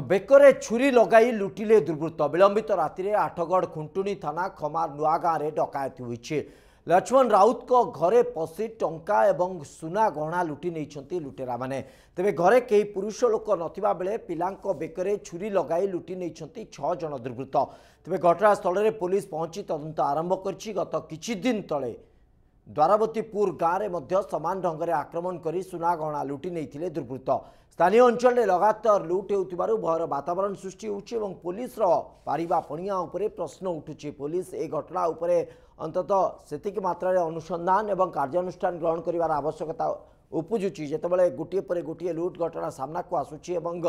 बेकरे छुरी लगाई लुटिले दुर्वृत्त विलंबित राति में आठगढ़ खुंटुनी थाना खमार नुआ गाँव में डकायती होईछि। लक्ष्मण राउत को घरे पशि टंका एवं सुना गहना लुटि नहीं लुटेरा माने। तेबे घरे कई पुरुष लोक नथिबा बेले पिलांको बेकरे छुरी लगाई लुटि नहीं 6 जन दुर्वृत्त। तेबे घटनास्थल में पुलिस पहुंची तदंत आरंभ करछि। गत किछि दिन तले द्वारावतीपुर गाँव में समान ढंग से आक्रमण कर सुना गहना लुटि नहीं दुर्वृत्त। स्थानीय अंचल में लगातार लुट होउथिबारु भयर वातावरण सृष्टि होउछि एवं पुलिस पारिबा पणिया उपरे प्रश्न उठुछि। पुलिस ए घटना उपरे अंततः सेतिक मात्रा रे अनुसंधान एवं कार्यानुष्ठान ग्रहण करिवार आवश्यकता उपजुछि। जेतेबेले गोटिए परे गोटिए लुट घटना सामना को आसुछि एवं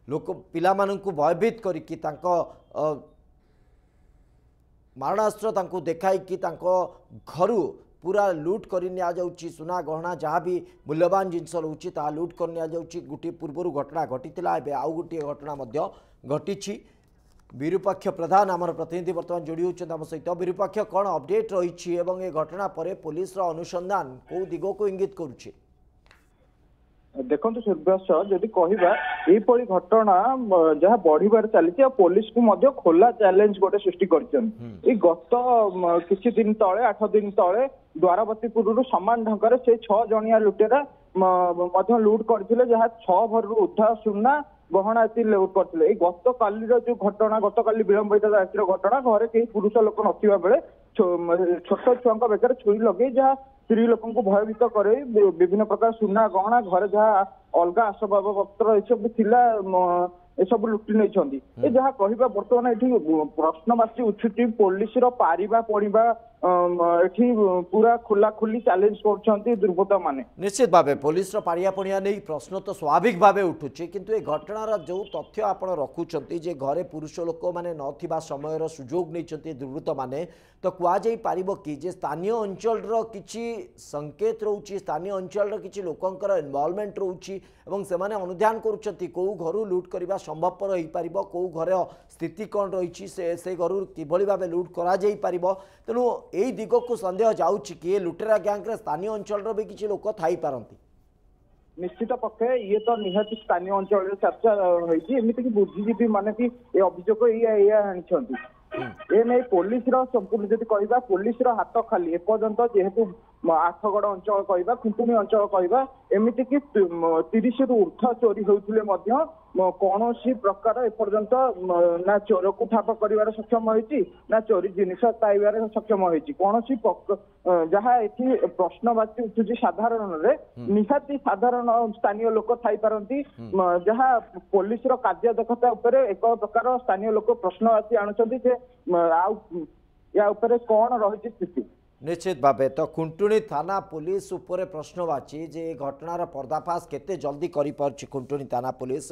लोक पिलामानंकु भयभीत करिकि तांको मारणास्त्र तांकु देखाई कि तांको घरु पूरा लुट कर सुना गहना जहाँ भी मूल्यवान जिनस रोचे ता लुट कर गोटे पूर्वर घटना घटी आउ गोटे घटना घटी। विरूपाक्ष प्रधान आमर प्रतिनिधि बर्तमान जोड़ी होती आम सहित। विरूपाक्ष कौन अपडेट रही है घटना पर पुलिस अनुसंधान कौ दिग को इंगित करुचे? देखो सूर्यवंश जदि कहवा यहपरी घटना जहाँ बढ़िबार चली पुलिस को खोला चैलेंज गोटे सृष्टि कर गत किछि दिन तले 8 दिन तले द्वारावतीपुर समान ढंग से 6 जणिया लुटेरा लुट करते जहाँ 6 भर उद्धा सुना गहना ये लुट करते। गत काली जो घटना गत काली विलंबित रातिर घटना घरे कई पुरुष लोक नथिबा बेले छोट छुआ बेकर छुरी लगे जहाँ स्त्री लोक भयभीत करे विभिन्न प्रकार सुना गहना घरे जहाँ अलग आसबाब पत्र ये सब लुटि नहीं जहाँ कहवा बर्तमान ये प्रश्नवाची उठुची पुलिस पारिबा पड़िबा एठी पूरा खोला खोली चैलेंज कर दुर्बृत्त माने। निश्चित भाव पुलिस पारिया पड़िया नहीं प्रश्न तो स्वाभाविक भाव उठुचे किंतु ए घटनार जो तथ्य आप रखुंट जे घरे पुरुष लोक मैंने नथिबा समय सुजोग नहीं दुर्वृत्त माने तो कहुई पार कि जे स्थानीय अंचल किछि संकेत रोचे स्थानीय अंचल किछि लोकंकर इनवॉल्वमेंट रोचे और से अनुध्यान करुँच कौ घर लुट करने संभवपर हो पार कौ घर स्थिति कौन रही से घर किभली भाव लुट करा तेणु यही दिग को सन्देह जाऊँगी कि लुटेरा गैंग स्थानीय अंचल भी किसी लोक थाई पारती। निश्चित पक्षे ये तो निहाती स्थानीय अंचल चर्चा होती एमती बुद्धिजीवी माने कि अभियोग ये नहीं पुलिस संपूर्ण जब कह पुलिस हाथ खाली एपर्यंत जेहेतु आठगढ़ अंचल कह खुंटुनी अंचल कह एमती कि 30 रु ऊर्ध्व चोरी होते कौन प्रकार एपर्यंत ना चोर को ठाप कर सक्षम होती ना चोरी जिनिस पाइबार सक्षम होती कौन जहाँ ये प्रश्नवाची उठुची साधारण निहाती साधारण स्थानीय लोक थाई पारती जहाँ पुलिस कार्य दक्षता उपर एक प्रकार स्थानीय लोक प्रश्नवाची आणुचंती या उपरे कौन रही स्थिति। निश्चित भाव तो खुंटुनी थाना पुलिस उपर प्रश्नवाची जे घटनार पर्दाफाश केते जल्दी करि पारछि खुंटुनी थाना पुलिस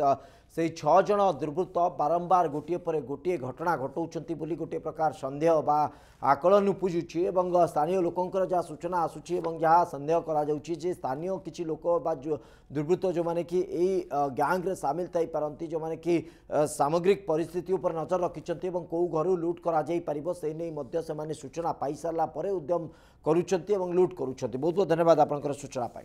से 6 जन दुर्वृत्त बारंबार गोटे पर गोटे घटना घटाउछंती बोली गोटे प्रकार संदेह बा आकलन उपजुछि एवं स्थानीय लोकंकर जहाँ सूचना आसुछि एवं जहाँ संदेह करा जाउछि जे स्थानीय किछि लोक बा जो दुर्वृत्त जो माने कि एई गैंग रे शामिल थाई पारंती जो माने कि सामग्रिक परिस्थिति उपर नजर रखिछंती एवं को घरु लूट करा जाई परिबो से नै मध्य से माने सूचना पाई सारला परे उद्यम करूछंती एवं लूट करूछंती। बहुत बहुत धन्यवाद आपनकर सूचना पाई।